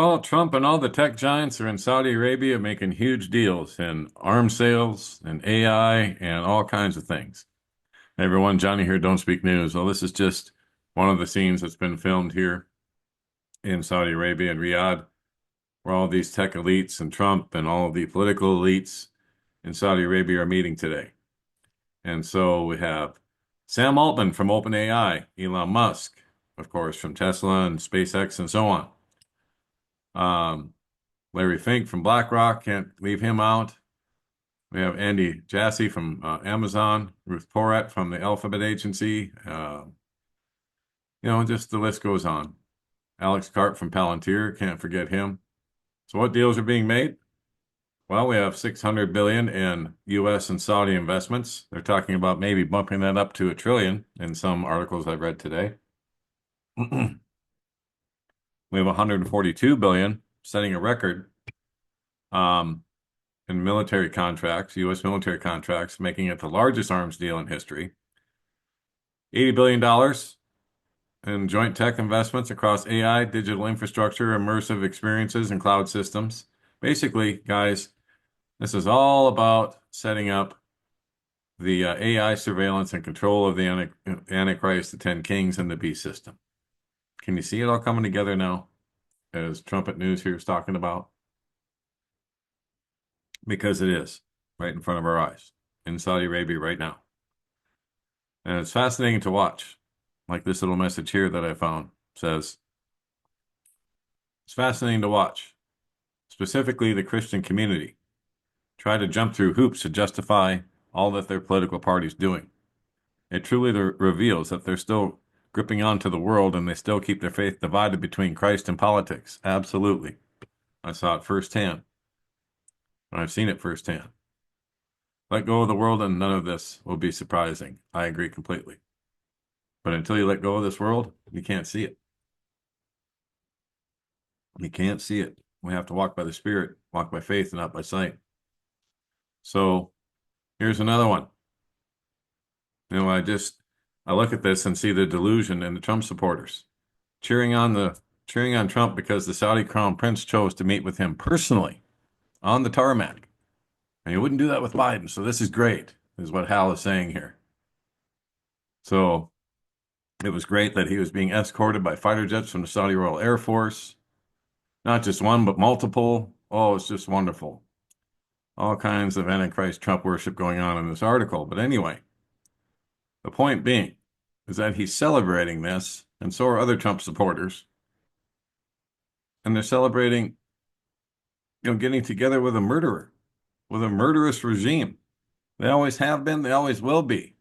Well, Trump and all the tech giants are in Saudi Arabia making huge deals in arms sales and AI and all kinds of things. Hey everyone, Johnny here, Don't Speak News. Well, this is just one of the scenes that's been filmed here in Saudi Arabia and Riyadh, where all these tech elites and Trump and all of the political elites in Saudi Arabia are meeting today. And so we have Sam Altman from OpenAI, Elon Musk, of course, from Tesla and SpaceX and so on. Larry Fink from BlackRock, can't leave him out. We have Andy Jassy from Amazon, Ruth Porat from the Alphabet Agency. Just the list goes on. Alex Karp from Palantir, can't forget him. So what deals are being made? Well, we have 600 billion in U.S. and Saudi investments. They're talking about maybe bumping that up to $1 trillion in some articles I've read today. We have 142 billion, setting a record in military contracts, U.S. military contracts, making it the largest arms deal in history. $80 billion in joint tech investments across AI, digital infrastructure, immersive experiences, and cloud systems. Basically, guys, this is all about setting up the AI surveillance and control of the Antichrist, the 10 Kings, and the beast system. Can you see it all coming together now, as Trumpet News here is talking about? Because it is right in front of our eyes in Saudi Arabia right now. And it's fascinating to watch. Like this little message here that I found says, it's fascinating to watch, specifically the Christian community, try to jump through hoops to justify all that their political party's doing. It truly reveals that they're still gripping onto the world and they still keep their faith divided between Christ and politics. Absolutely. I saw it firsthand. I've seen it firsthand. Let go of the world and none of this will be surprising. I agree completely. But until you let go of this world, you can't see it. You can't see it. We have to walk by the Spirit, walk by faith and not by sight. So here's another one. I look at this and see the delusion in the Trump supporters cheering on Trump because the Saudi crown prince chose to meet with him personally on the tarmac. And he wouldn't do that with Biden. So this is great, is what Hal is saying here. So it was great that he was being escorted by fighter jets from the Saudi Royal Air Force. Not just one, but multiple. Oh, it's just wonderful. All kinds of Antichrist Trump worship going on in this article. But anyway, the point being is that he's celebrating this, and so are other Trump supporters. And they're celebrating, getting together with a murderer, with a murderous regime. They always have been, they always will be.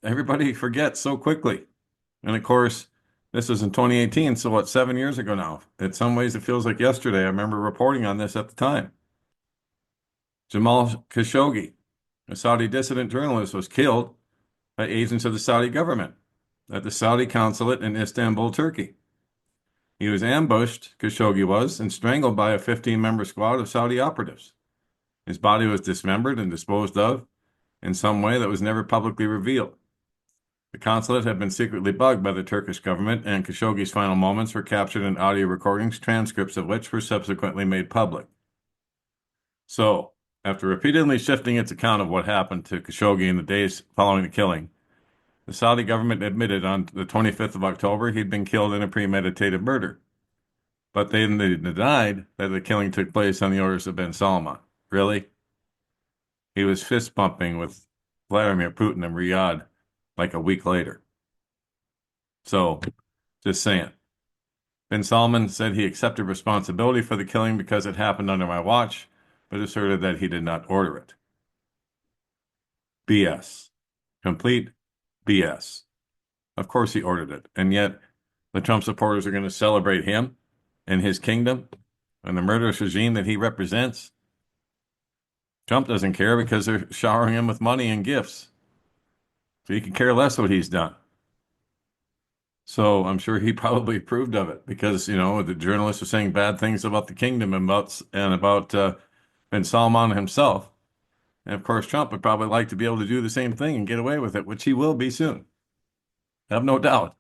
Everybody forgets so quickly. And of course, this was in 2018, so what, 7 years ago now? In some ways, it feels like yesterday. I remember reporting on this at the time. Jamal Khashoggi, a Saudi dissident journalist, was killed by agents of the Saudi government at the Saudi consulate in Istanbul, Turkey. He was ambushed, Khashoggi was, and strangled by a 15-member squad of Saudi operatives. His body was dismembered and disposed of in some way that was never publicly revealed. The consulate had been secretly bugged by the Turkish government, and Khashoggi's final moments were captured in audio recordings, transcripts of which were subsequently made public. So, after repeatedly shifting its account of what happened to Khashoggi in the days following the killing, the Saudi government admitted on the 25th of October he'd been killed in a premeditated murder. But they denied that the killing took place on the orders of bin Salman. Really? He was fist bumping with Vladimir Putin in Riyadh like a week later. So, just saying. Bin Salman said he accepted responsibility for the killing because it happened under my watch, but asserted that he did not order it. BS. Complete BS. Of course he ordered it. And yet the Trump supporters are going to celebrate him and his kingdom and the murderous regime that he represents. Trump doesn't care because they're showering him with money and gifts. So he could care less what he's done. So I'm sure he probably approved of it because, the journalists are saying bad things about the kingdom and about bin Salman himself. And of course, Trump would probably like to be able to do the same thing and get away with it, which he will be soon. I have no doubt.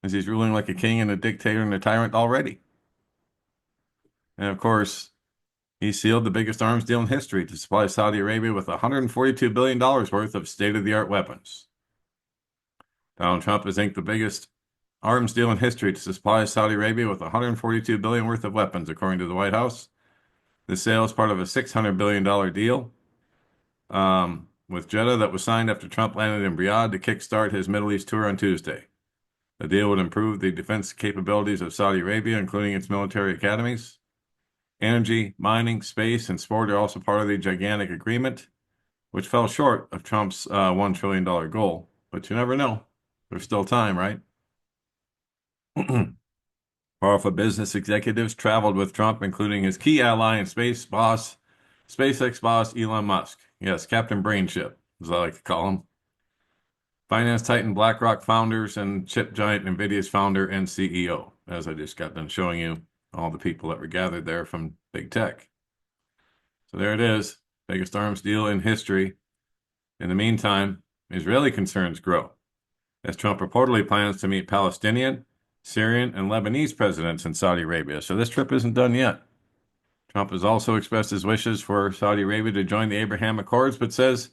As he's ruling like a king and a dictator and a tyrant already. And of course, he sealed the biggest arms deal in history to supply Saudi Arabia with $142 billion worth of state-of-the-art weapons. Donald Trump has inked the biggest arms deal in history to supply Saudi Arabia with $142 billion worth of weapons, according to the White House. The sale is part of a $600 billion deal with Jeddah that was signed after Trump landed in Riyadh to kickstart his Middle East tour on Tuesday. The deal would improve the defense capabilities of Saudi Arabia, including its military academies. Energy, mining, space, and sport are also part of the gigantic agreement, which fell short of Trump's $1 trillion goal. But you never know. There's still time, right? Powerful business executives traveled with Trump, including his key ally and SpaceX boss, Elon Musk. Yes, Captain Brainchip, as I like to call him. Finance titan BlackRock founders and chip giant NVIDIA's founder and CEO, as I just got done showing you all the people that were gathered there from big tech. So there it is, biggest arms deal in history. In the meantime, Israeli concerns grow, as Trump reportedly plans to meet Palestinian, Syrian, and Lebanese presidents in Saudi Arabia. So this trip isn't done yet. Trump has also expressed his wishes for Saudi Arabia to join the Abraham Accords, but says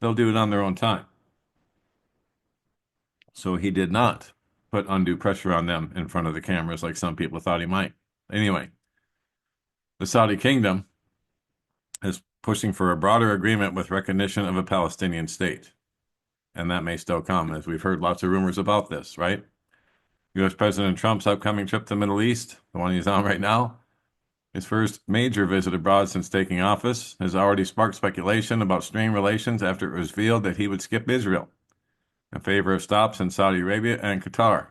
they'll do it on their own time. So he did not put undue pressure on them in front of the cameras like some people thought he might. Anyway, the Saudi kingdom is pushing for a broader agreement with recognition of a Palestinian state. And that may still come, as we've heard lots of rumors about this, right? U.S. President Trump's upcoming trip to the Middle East, the one he's on right now, his first major visit abroad since taking office, has already sparked speculation about strained relations after it was revealed that he would skip Israel in favor of stops in Saudi Arabia and Qatar.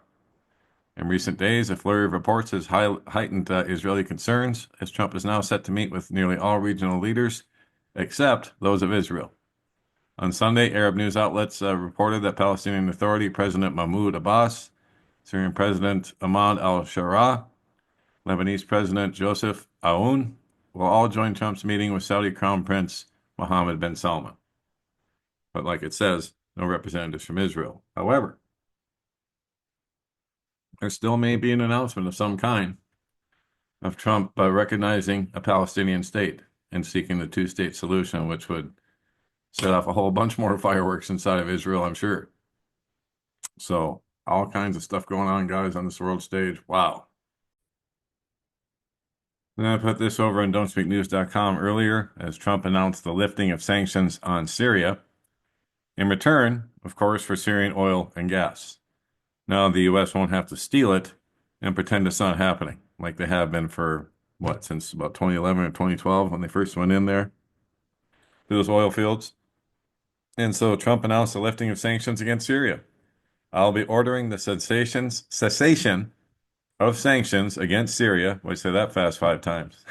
In recent days, a flurry of reports has heightened Israeli concerns, as Trump is now set to meet with nearly all regional leaders, except those of Israel. On Sunday, Arab news outlets reported that Palestinian Authority President Mahmoud Abbas, Syrian President Ahmad al-Sharaa, Lebanese President Joseph Aoun will all join Trump's meeting with Saudi Crown Prince Mohammed bin Salman. But like it says, no representatives from Israel. However, there still may be an announcement of some kind of Trump recognizing a Palestinian state and seeking the two-state solution, which would set off a whole bunch more fireworks inside of Israel, I'm sure. So all kinds of stuff going on, guys, on this world stage. Wow. Then I put this over on don'tspeaknews.com earlier, as Trump announced the lifting of sanctions on Syria in return, of course, for Syrian oil and gas. Now the U.S. won't have to steal it and pretend it's not happening, like they have been for, since about 2011 or 2012 when they first went in there to those oil fields. And so Trump announced the lifting of sanctions against Syria. I'll be ordering the cessation of sanctions against Syria, I say that fast 5 times,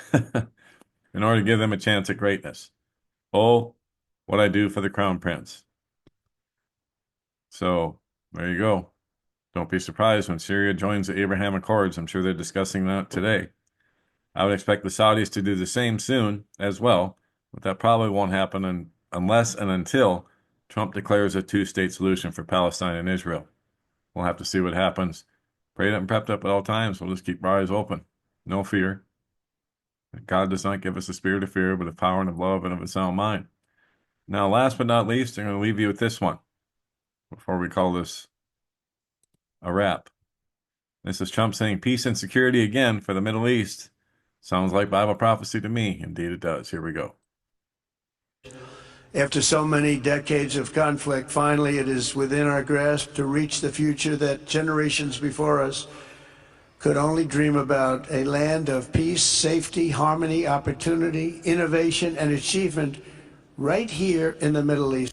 in order to give them a chance at greatness. Oh, what I do for the Crown Prince. So there you go. Don't be surprised when Syria joins the Abraham Accords. I'm sure they're discussing that today. I would expect the Saudis to do the same soon as well, but that probably won't happen unless and until Trump declares a two-state solution for Palestine and Israel. We'll have to see what happens. Prayed up and prepped up at all times. We'll just keep our eyes open. No fear. God does not give us a spirit of fear, but of power and of love and of a sound mind. Now, last but not least, I'm going to leave you with this one before we call this a wrap. This is Trump saying peace and security again for the Middle East. Sounds like Bible prophecy to me. Indeed it does. Here we go. After so many decades of conflict, finally it is within our grasp to reach the future that generations before us could only dream about, a land of peace, safety, harmony, opportunity, innovation, and achievement right here in the Middle East.